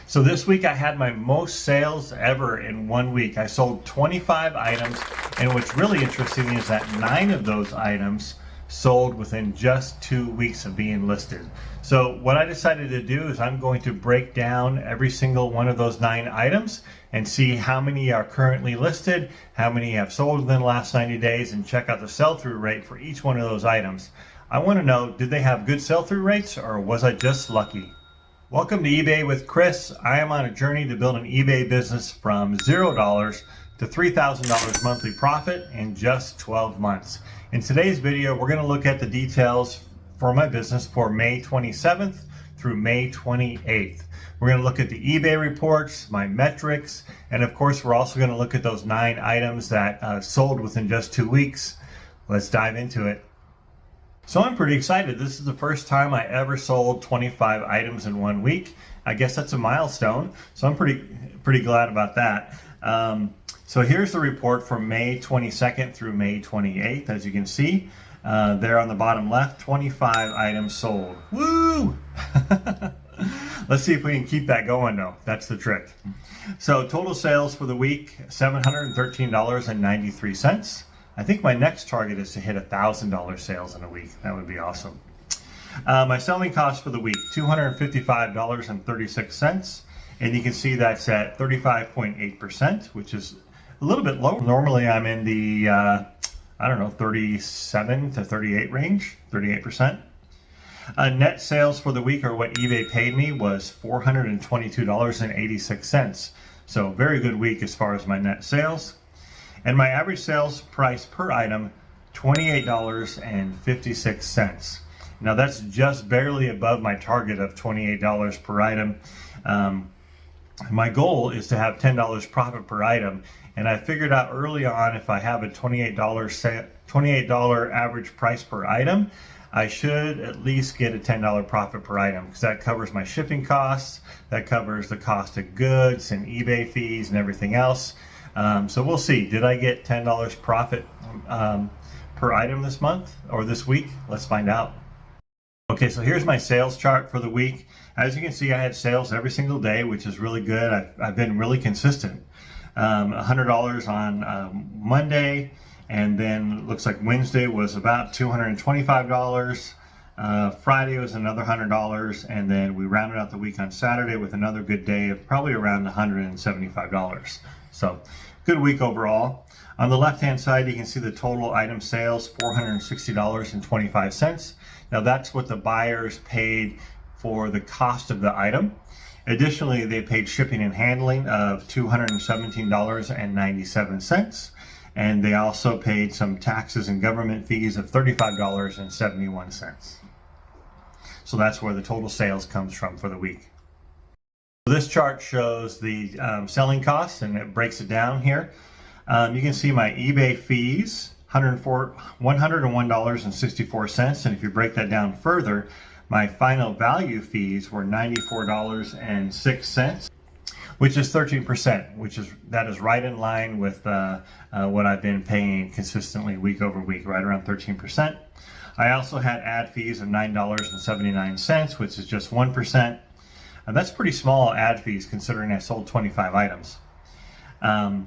So this week I had my most sales ever in 1 week. I sold 25 items, and what's really interesting is that 9 of those items sold within just 2 weeks of being listed. So what I decided to do is I'm going to break down every single one of those 9 items and see how many are currently listed, how many have sold within the last 90 days, and check out the sell-through rate for each one of those items. I want to know, did they have good sell-through rates, or was I just lucky? Welcome to eBay with Chris. I am on a journey to build an eBay business from $0 to $3,000 monthly profit in just 12 months. In today's video, we're going to look at the details for my business for May 27th through May 28th. We're going to look at the eBay reports, my metrics, and of course, we're also going to look at those 9 items that sold within just 2 weeks. Let's dive into it. So I'm pretty excited. This is the first time I ever sold 25 items in 1 week. I guess that's a milestone. So I'm pretty glad about that. So here's the report from May 22nd through May 28th. As you can see, there on the bottom left, 25 items sold. Woo! Let's see if we can keep that going though. That's the trick. So total sales for the week, $713.93. I think my next target is to hit $1,000 sales in a week. That would be awesome. My selling cost for the week, $255.36. And you can see that's at 35.8%, which is a little bit low. Normally I'm in the, 37 to 38 range, 38%. Net sales for the week, or what eBay paid me, was $422.86. So very good week as far as my net sales. And my average sales price per item, $28.56. Now that's just barely above my target of $28 per item. My goal is to have $10 profit per item. And I figured out early on, if I have a $28 average price per item, I should at least get a $10 profit per item, because that covers my shipping costs, that covers the cost of goods and eBay fees and everything else. So we'll see. Did I get $10 profit per item this month or this week? Let's find out. Okay, so here's my sales chart for the week. As you can see, I had sales every single day, which is really good. I've been really consistent. $100 on Monday, and then looks like Wednesday was about $225. Friday was another $100, and then we rounded out the week on Saturday with another good day of probably around $175. So good week overall. On the left hand side, you can see the total item sales, $460.25. Now that's what the buyers paid for the cost of the item. Additionally, they paid shipping and handling of $217.97. And they also paid some taxes and government fees of $35.71. So that's where the total sales comes from for the week. This chart shows the selling costs, and it breaks it down here. You can see my eBay fees, $101.64. And if you break that down further, my final value fees were $94.06, which is 13%, that is right in line with what I've been paying consistently week over week, right around 13%. I also had ad fees of $9.79, which is just 1%. And that's pretty small ad fees considering I sold 25 items. And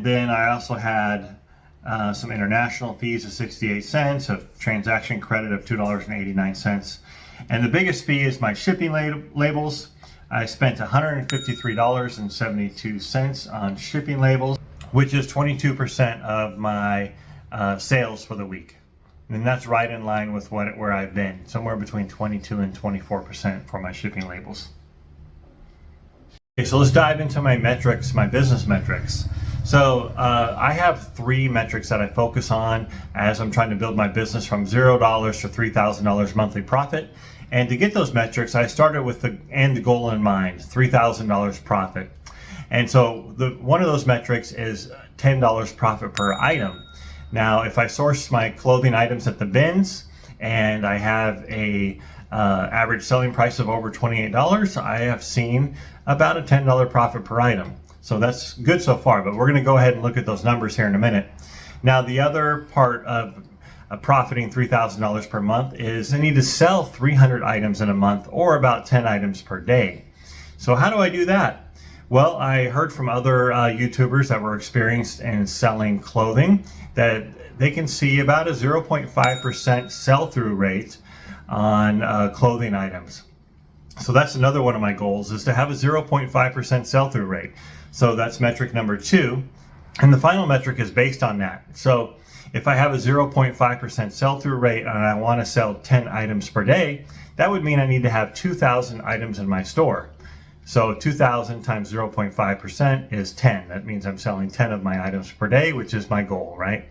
then I also had some international fees of 68 cents, a transaction credit of $2.89. And the biggest fee is my shipping labels. I spent $153.72 on shipping labels, which is 22% of my sales for the week. And that's right in line with where I've been, somewhere between 22 and 24% for my shipping labels. Okay, so let's dive into my metrics, my business metrics. So I have 3 metrics that I focus on as I'm trying to build my business from $0 to $3,000 monthly profit. And to get those metrics, I started with the end goal in mind, $3,000 profit. And so one of those metrics is $10 profit per item. Now, if I source my clothing items at the bins and I have a average selling price of over $28, I have seen about a $10 profit per item. So that's good so far, but we're going to go ahead and look at those numbers here in a minute. Now, the other part of profiting $3,000 per month is I need to sell 300 items in a month, or about 10 items per day. So how do I do that? Well, I heard from other YouTubers that were experienced in selling clothing that they can see about a 0.5% sell-through rate on clothing items. So that's another one of my goals, is to have a 0.5% sell-through rate. So that's metric number 2. And the final metric is based on that. So if I have a 0.5% sell-through rate and I want to sell 10 items per day, that would mean I need to have 2,000 items in my store. So 2,000 times 0.5% is 10. That means I'm selling 10 of my items per day, which is my goal, right?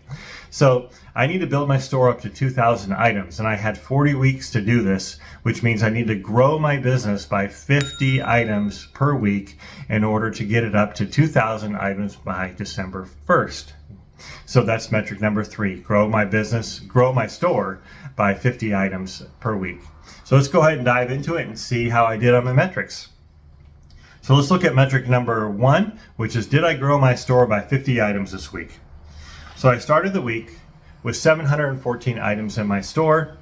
So I need to build my store up to 2,000 items, and I had 40 weeks to do this, which means I need to grow my business by 50 items per week in order to get it up to 2,000 items by December 1st. So that's metric number 3, grow my business, grow my store by 50 items per week. So let's go ahead and dive into it and see how I did on my metrics. So let's look at metric number 1, which is, did I grow my store by 50 items this week? So I started the week with 714 items in my store,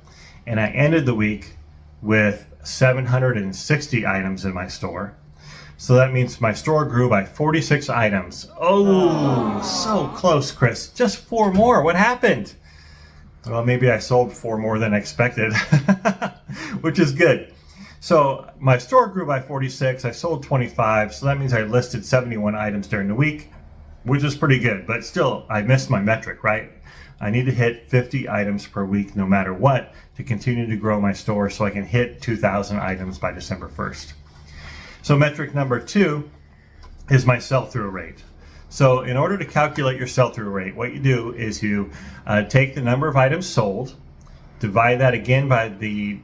and I ended the week with 760 items in my store. So that means my store grew by 46 items. Oh, so close, Chris. Just 4 more. What happened? Well, maybe I sold 4 more than expected, which is good. So my store grew by 46, I sold 25, so that means I listed 71 items during the week, which is pretty good, but still, I missed my metric, right? I need to hit 50 items per week no matter what to continue to grow my store so I can hit 2,000 items by December 1st. So metric number 2 is my sell-through rate. So in order to calculate your sell-through rate, what you do is you take the number of items sold, divide that again by the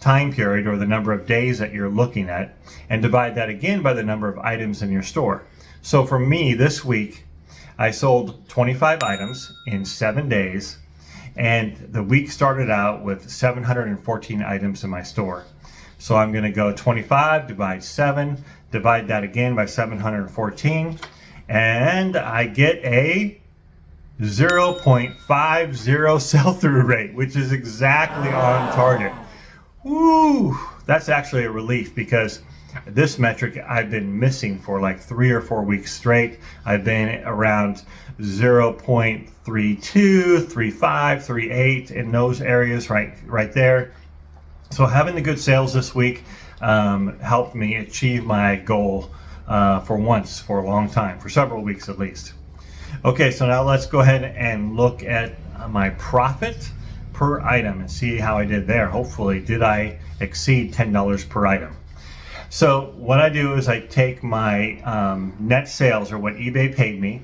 time period or the number of days that you're looking at, and divide that again by the number of items in your store. So for me this week, I sold 25 items in 7 days, and the week started out with 714 items in my store. So I'm going to go 25 divide 7, divide that again by 714, and I get a 0.50 sell-through rate, which is exactly on target. Woo! That's actually a relief, because this metric I've been missing for like 3 or 4 weeks straight. I've been around 0.32, 35, 38 in those areas right there. So having the good sales this week helped me achieve my goal for once, for a long time, for several weeks at least. Okay, so now let's go ahead and look at my profit per item and see how I did there. Hopefully, did I exceed $10 per item? So what I do is I take my net sales, or what eBay paid me,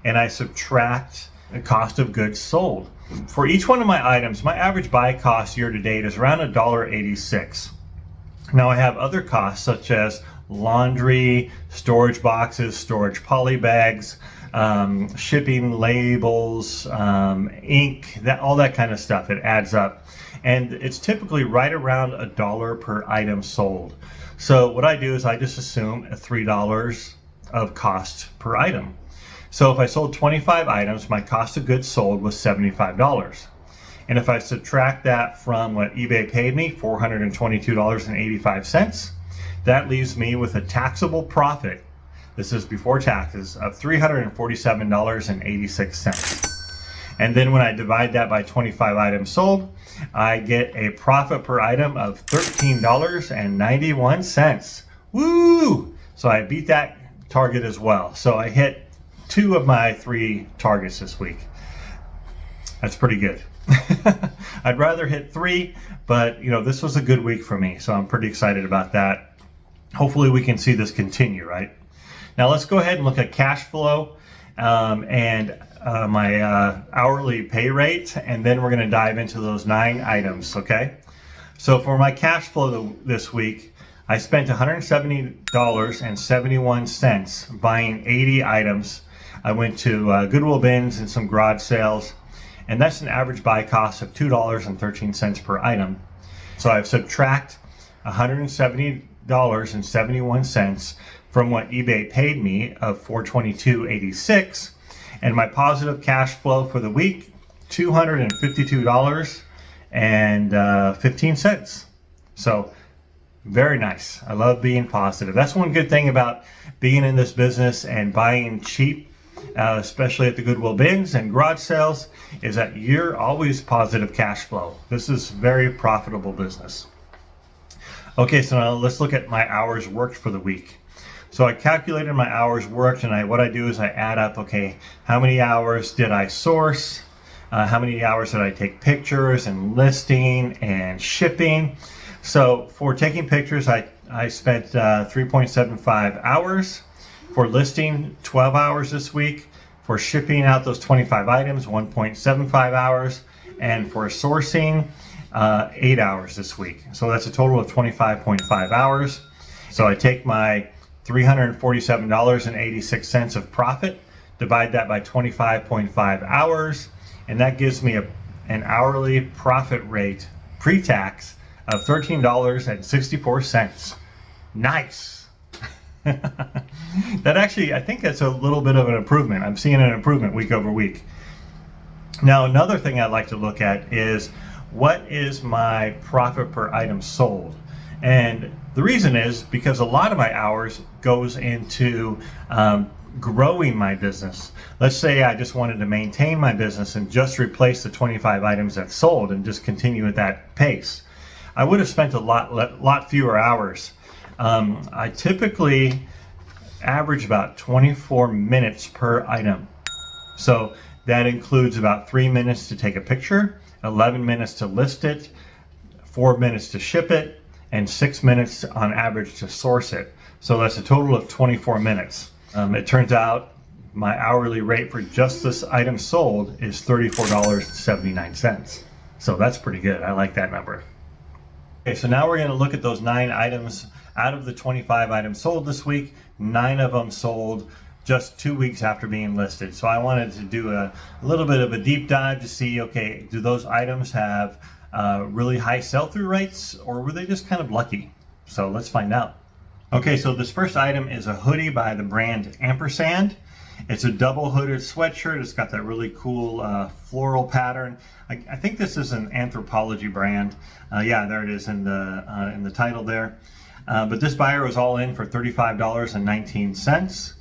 and I subtract the cost of goods sold. For each one of my items, my average buy cost year to date is around $1.86. Now I have other costs such as laundry, storage boxes, storage poly bags, shipping labels, ink, all that kind of stuff. It adds up, and it's typically right around $1 per item sold. So what I do is I just assume $3 of cost per item. So if I sold 25 items, my cost of goods sold was $75. And if I subtract that from what eBay paid me, $422.85, that leaves me with a taxable profit, this is before taxes, of $347.86. And then when I divide that by 25 items sold, I get a profit per item of $13.91. Woo! So I beat that target as well. So I hit 2 of my 3 targets this week. That's pretty good. I'd rather hit 3, but this was a good week for me, so I'm pretty excited about that. Hopefully we can see this continue, right? Now let's go ahead and look at cash flow and my hourly pay rate, and then we're going to dive into those 9 items, okay? So for my cash flow this week, I spent $170.71 buying 80 items. I went to Goodwill bins and some garage sales, and that's an average buy cost of $2.13 per item. So I've subtract $170.71 from what eBay paid me of $422.86, and my positive cash flow for the week, $252.15. So Very nice. I love being positive. That's one good thing about being in this business and buying cheap, especially at the Goodwill bins and garage sales, is that you're always positive cash flow. This is very profitable business. Okay, so now let's look at my hours worked for the week. So I calculated my hours worked, and what I do is I add up, okay, how many hours did I source? How many hours did I take pictures and listing and shipping? So for taking pictures, I spent 3.75 hours. For listing, 12 hours this week. For shipping out those 25 items, 1.75 hours. And for sourcing, 8 hours this week. So that's a total of 25.5 hours. So I take my $347.86 of profit, divide that by 25.5 hours, and that gives me an hourly profit rate pre-tax of $13.64. Nice. That actually, I think that's a little bit of an improvement. I'm seeing an improvement week over week. Now, another thing I'd like to look at is what is my profit per item sold? And the reason is because a lot of my hours goes into growing my business. Let's say I just wanted to maintain my business and just replace the 25 items that sold and just continue at that pace. I would have spent a lot fewer hours. I typically average about 24 minutes per item. So that includes about 3 minutes to take a picture, 11 minutes to list it, 4 minutes to ship it, and 6 minutes on average to source it. So that's a total of 24 minutes. It turns out my hourly rate for just this item sold is $34.79. So that's pretty good. I like that number. Okay, so now we're going to look at those 9 items. Out of the 25 items sold this week, 9 of them sold just 2 weeks after being listed. So I wanted to do a little bit of a deep dive to see, okay, do those items have really high sell-through rates, or were they just kind of lucky? So let's find out. Okay, so this first item is a hoodie by the brand Ampersand. It's a double hooded sweatshirt. It's got that really cool floral pattern. I think this is an Anthropologie brand. Yeah, there it is in the title there. But this buyer was all in for $35.19,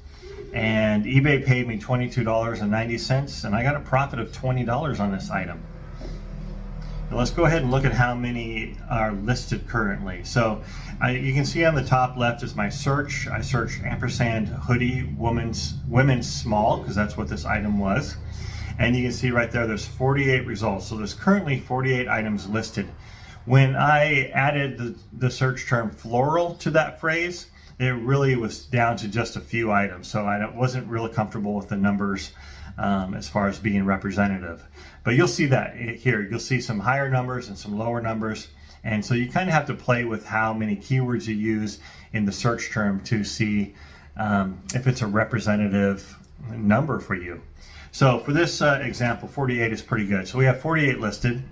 and eBay paid me $22.90, and I got a profit of $20 on this item. Now let's go ahead and look at how many are listed currently. So you can see on the top left is my search. I searched Ampersand hoodie women's small, because that's what this item was. And you can see right there, there's 48 results. So there's currently 48 items listed. When I added the search term floral to that phrase, it really was down to just a few items. So I wasn't really comfortable with the numbers as far as being representative. But you'll see that here. You'll see some higher numbers and some lower numbers. And so you kind of have to play with how many keywords you use in the search term to see if it's a representative number for you. So for this example, 48 is pretty good. So we have 48 listed.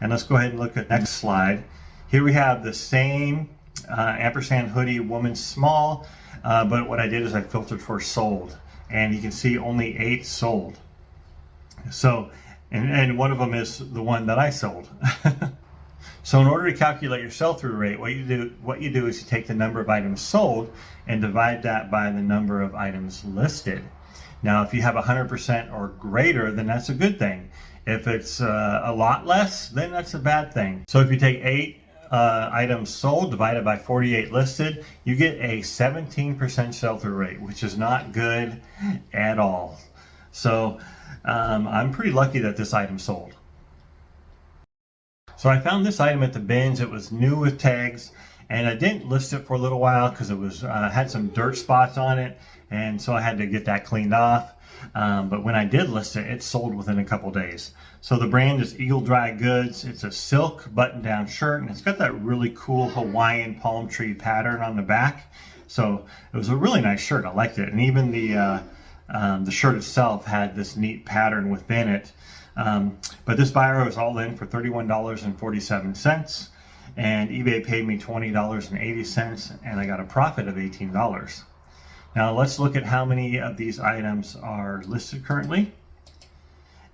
And let's go ahead and look at the next slide. Here we have the same Ampersand hoodie woman's small, but what I did is I filtered for sold. And you can see only 8 sold. So, and one of them is the one that I sold. So in order to calculate your sell-through rate, what you do is you take the number of items sold and divide that by the number of items listed. Now, if you have 100% or greater, then that's a good thing. If it's a lot less, then that's a bad thing. So if you take 8 items sold divided by 48 listed, you get a 17% sell-through rate, which is not good at all. So I'm pretty lucky that this item sold. So I found this item at the bins. It was new with tags, and I didn't list it for a little while because it was had some dirt spots on it, and so I had to get that cleaned off. But when I did list it, it sold within a couple days. So the brand is Eagle Dry Goods. It's a silk button-down shirt, and it's got that really cool Hawaiian palm tree pattern on the back. So it was a really nice shirt. I liked it, and even the shirt itself had this neat pattern within it. But this buyer was all in for $31.47, and eBay paid me $20.80, and I got a profit of $18. Now let's look at how many of these items are listed currently.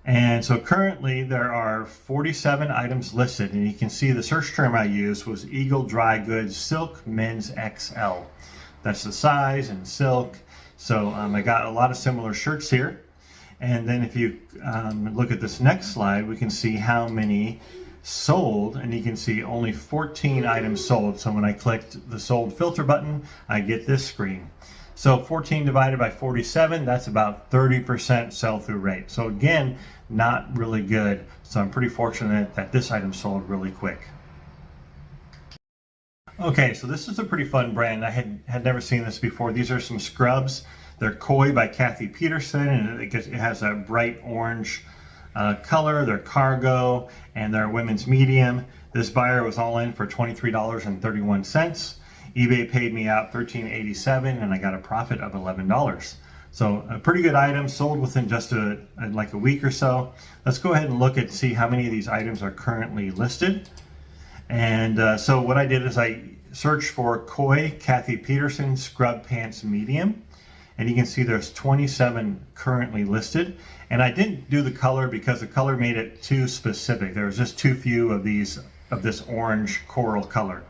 And so currently there are 47 items listed, and you can see the search term I used was Eagle Dry Goods Silk Men's XL. That's the size and silk. So I got a lot of similar shirts here. And then if you look at this next slide, we can see how many sold, and you can see only 14 items sold. So when I clicked the sold filter button, I get this screen. So 14 divided by 47, that's about 30% sell-through rate. So again, not really good. So I'm pretty fortunate that this item sold really quick. Okay, so this is a pretty fun brand. I had never seen this before. These are some scrubs. They're Koi by Kathy Peterson, and it has a bright orange color. They're cargo, and they're women's medium. This buyer was all in for $23.31. eBay paid me out $13.87, and I got a profit of $11. So a pretty good item, sold within just like a week or so. Let's go ahead and look at see how many of these items are currently listed. And so what I did is I searched for Koi Kathy Peterson Scrub Pants Medium. And you can see there's 27 currently listed. And I didn't do the color because the color made it too specific. There was just too few of this orange coral color.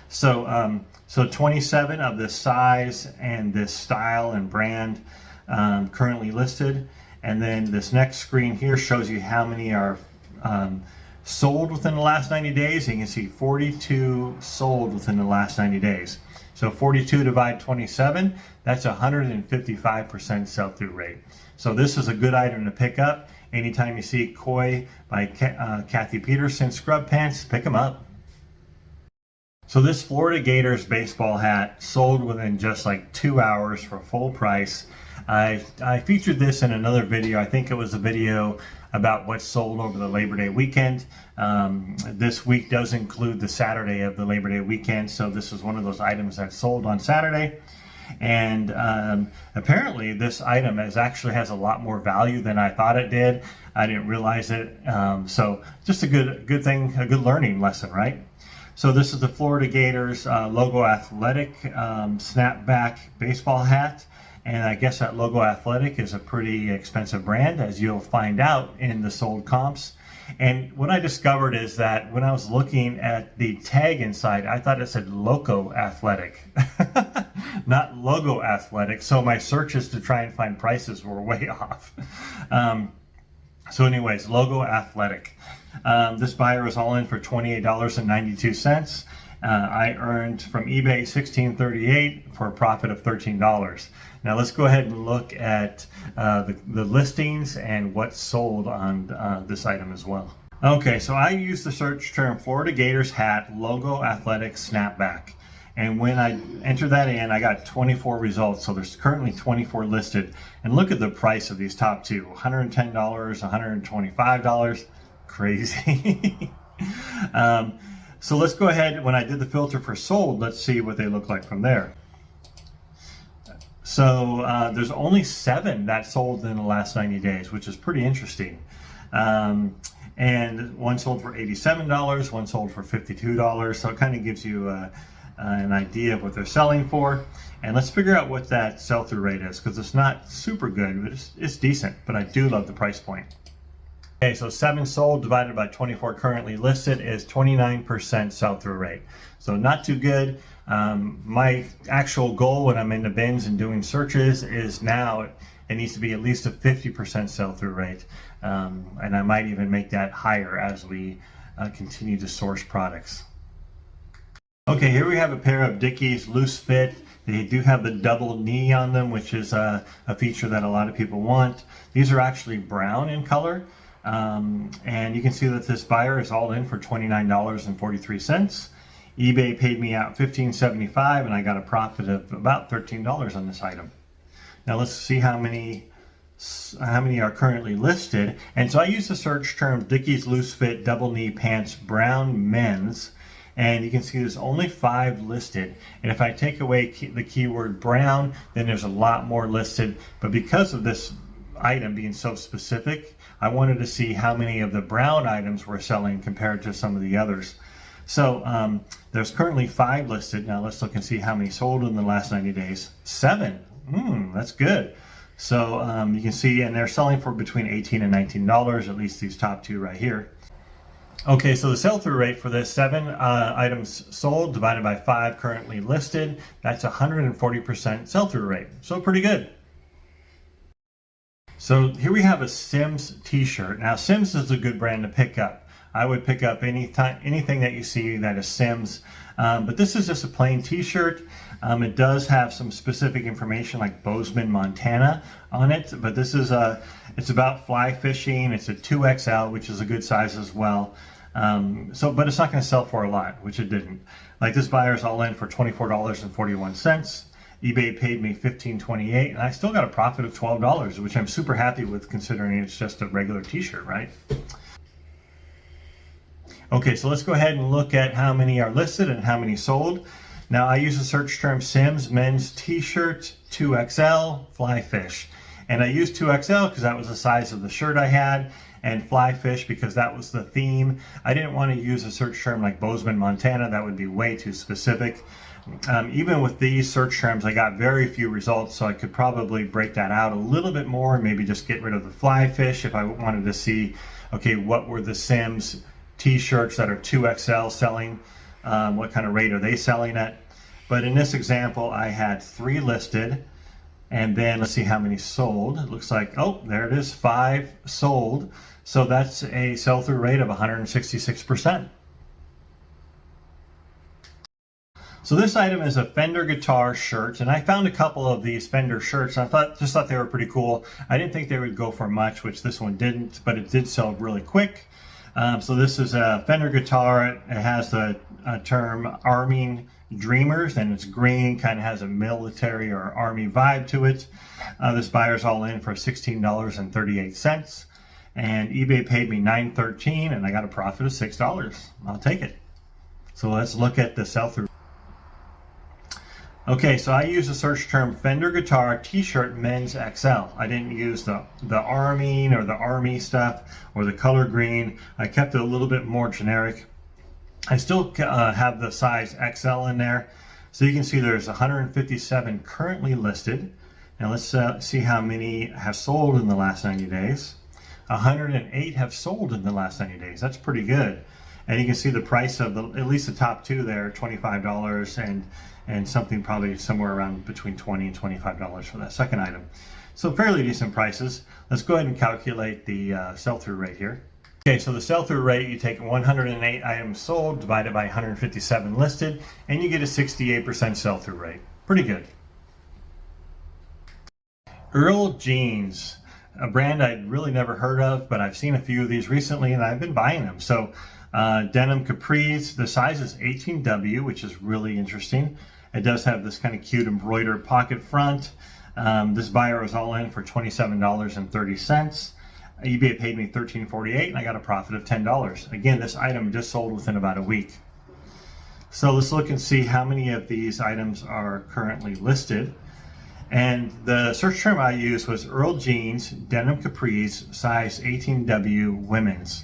So, so 27 of this size and this style and brand currently listed. And then this next screen here shows you how many are sold within the last 90 days. And you can see 42 sold within the last 90 days. So 42 divide 27, that's 155% sell-through rate. So this is a good item to pick up. Anytime you see Koi by Kathy Peterson scrub pants, pick them up. So this Florida Gators baseball hat sold within just like 2 hours for full price. I featured this in another video. I think it was a video about what sold over the Labor Day weekend. This week does include the Saturday of the Labor Day weekend, so this is one of those items that sold on Saturday. And apparently this item actually has a lot more value than I thought it did. I didn't realize it. So just a good thing, a good learning lesson, right? So this is the Florida Gators Logo Athletic snapback baseball hat. And I guess that Logo Athletic is a pretty expensive brand, as you'll find out in the sold comps. And what I discovered is that when I was looking at the tag inside, I thought it said Loco Athletic, not Logo Athletic. So my searches to try and find prices were way off. So anyways, Logo Athletic. This buyer was all in for $28.92. I earned from eBay $16.38 for a profit of $13. Now let's go ahead and look at the listings and what's sold on this item as well. Okay, so I used the search term Florida Gators hat Logo Athletic snapback. And when I entered that in, I got 24 results. So there's currently 24 listed. And look at the price of these top two, $110, $125, crazy. So let's go ahead, when I did the filter for sold, let's see what they look like from there. So there's only 7 that sold in the last 90 days, which is pretty interesting. And one sold for $87, one sold for $52. So it kind of gives you an idea of what they're selling for. And let's figure out what that sell-through rate is, because it's not super good, but it's decent. But I do love the price point. Okay, so 7 sold divided by 24 currently listed is 29% sell-through rate. So not too good. My actual goal when I'm in the bins and doing searches is now it needs to be at least a 50% sell-through rate. And I might even make that higher as we continue to source products. Okay, here we have a pair of Dickies loose fit. They do have the double knee on them, which is a feature that a lot of people want. These are actually brown in color. And you can see that this buyer is all in for $29.43. eBay paid me out $15.75, and I got a profit of about $13 on this item. Now let's see how many are currently listed. And so I use the search term Dickies loose fit double knee pants brown men's, and you can see there's only 5 listed. And if I take away the keyword brown, then there's a lot more listed. But because of this item being so specific, I wanted to see how many of the brown items were selling compared to some of the others. So there's currently 5 listed. Now let's look and see how many sold in the last 90 days. 7. That's good. So you can see, and they're selling for between $18 and $19, at least these top two right here. Okay, so the sell-through rate for this, 7 items sold divided by 5 currently listed, that's 140% sell-through rate. So pretty good. So here we have a Sims t-shirt. Now Sims is a good brand to pick up. I would pick up anything that you see that is Sims, but this is just a plain t-shirt. It does have some specific information like Bozeman, Montana on it, but this is it's about fly fishing. It's a 2XL, which is a good size as well. But it's not going to sell for a lot, which it didn't. Like this buyer's all in for $24.41. eBay paid me $15.28, and I still got a profit of $12, which I'm super happy with considering it's just a regular t-shirt, right? Okay, so let's go ahead and look at how many are listed and how many sold. Now I use the search term Sims men's t-shirt 2XL fly fish. And I used 2XL because that was the size of the shirt I had, and fly fish because that was the theme. I didn't want to use a search term like Bozeman, Montana. That would be way too specific. Even with these search terms, I got very few results, so I could probably break that out a little bit more and maybe just get rid of the fly fish if I wanted to see, okay, what were the Sims t-shirts that are 2XL selling? What kind of rate are they selling at? But in this example, I had 3 listed, and then let's see how many sold. It looks like, oh, there it is, 5 sold. So that's a sell-through rate of 166%. So this item is a Fender guitar shirt, and I found a couple of these Fender shirts. I just thought they were pretty cool. I didn't think they would go for much, which this one didn't, but it did sell really quick. So this is a Fender guitar. It has the term Arming Dreamers, and it's green, kind of has a military or army vibe to it. This buyer's all in for $16.38, and eBay paid me $9.13, and I got a profit of $6. I'll take it. So let's look at the sell-through. Okay, so I use the search term Fender guitar t-shirt men's XL. I didn't use the arming or the army stuff or the color green. I kept it a little bit more generic. I still have the size XL in there. So you can see there's 157 currently listed. Now let's see how many have sold in the last 90 days. 108 have sold in the last 90 days. That's pretty good. And you can see the price of at least the top two there, $25 and something probably somewhere around between $20 and $25 for that second item. So fairly decent prices. Let's go ahead and calculate the sell-through rate here. Okay, so the sell-through rate, you take 108 items sold divided by 157 listed, and you get a 68% sell-through rate. Pretty good. Earl Jeans, a brand I'd really never heard of, but I've seen a few of these recently and I've been buying them. So denim capris, the size is 18W, which is really interesting. It does have this kind of cute embroidered pocket front. This buyer was all in for $27.30. eBay paid me $13.48 and I got a profit of $10. Again, this item just sold within about a week. So let's look and see how many of these items are currently listed. And the search term I used was Earl Jeans, denim capris, size 18W women's.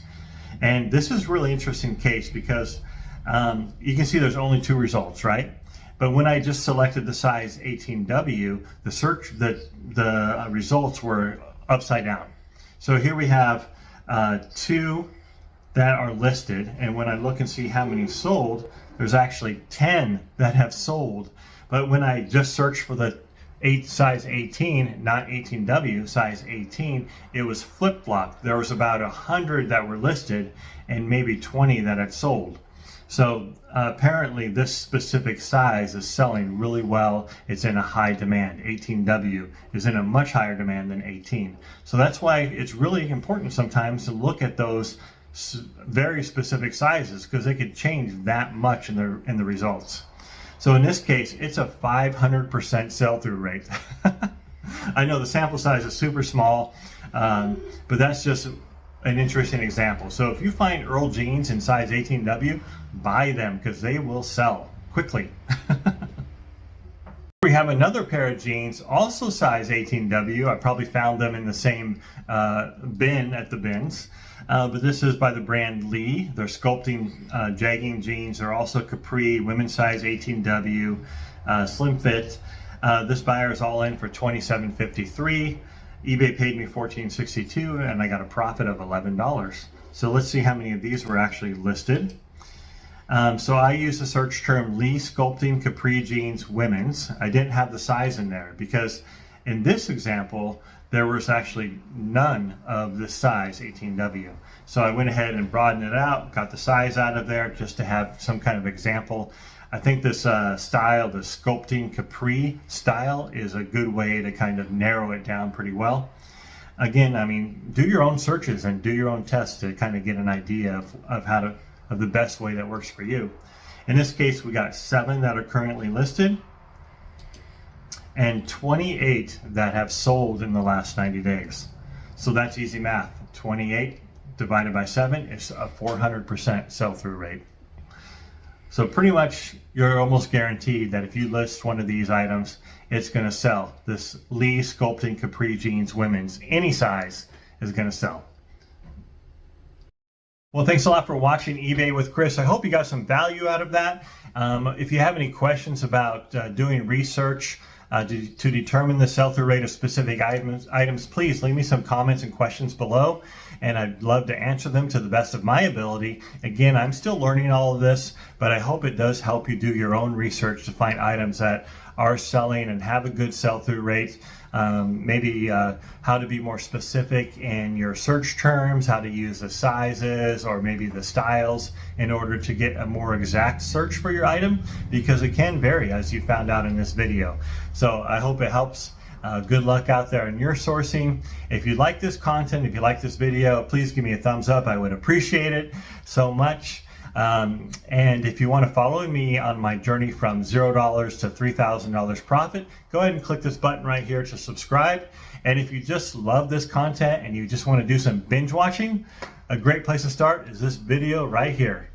And this is a really interesting case because you can see there's only 2 results, right? But when I just selected the size 18W, the results were upside down. So here we have 2 that are listed, and when I look and see how many sold, there's actually 10 that have sold. But when I just searched for the size 18, not 18W, size 18, it was flip-flopped. There was about 100 that were listed and maybe 20 that had sold. So apparently this specific size is selling really well. It's in a high demand. 18W is in a much higher demand than 18. So that's why it's really important sometimes to look at those very specific sizes, because they could change that much in the results. So in this case, it's a 500% sell-through rate. I know the sample size is super small, but that's just an interesting example. So if you find Earl Jeans in size 18W, buy them because they will sell quickly. We have another pair of jeans, also size 18W. I probably found them in the same bin at the bins. But this is by the brand Lee. They're sculpting jagging jeans. They're also capri, women's size 18W, slim fit. This buyer is all in for $27.53. eBay paid me $14.62 and I got a profit of $11. So let's see how many of these were actually listed. So I used the search term Lee Sculpting Capri Jeans Women's. I didn't have the size in there because in this example, there was actually none of this size 18W. So I went ahead and broadened it out, got the size out of there just to have some kind of example. I think this style, the Sculpting Capri style, is a good way to kind of narrow it down pretty well. Again, I mean, do your own searches and do your own tests to kind of get an idea of the best way that works for you. In this case, we got 7 that are currently listed and 28 that have sold in the last 90 days. So that's easy math. 28 divided by 7 is a 400% sell-through rate. So pretty much you're almost guaranteed that if you list one of these items, it's going to sell. This Lee Sculpting Capri Jeans Women's, any size, is going to sell. Well, thanks a lot for watching eBay with Chris. I hope you got some value out of that. If you have any questions about doing research to determine the sell-through rate of specific items, please leave me some comments and questions below, and I'd love to answer them to the best of my ability. Again, I'm still learning all of this, but I hope it does help you do your own research to find items that are selling and have a good sell-through rate. Maybe how to be more specific in your search terms, how to use the sizes or maybe the styles in order to get a more exact search for your item, because it can vary, as you found out in this video. So I hope it helps. Good luck out there in your sourcing. If you like this content, if you like this video, please give me a thumbs up. I would appreciate it so much. And if you want to follow me on my journey from $0 to $3,000 profit, go ahead and click this button right here to subscribe. And if you just love this content and you just want to do some binge watching, a great place to start is this video right here.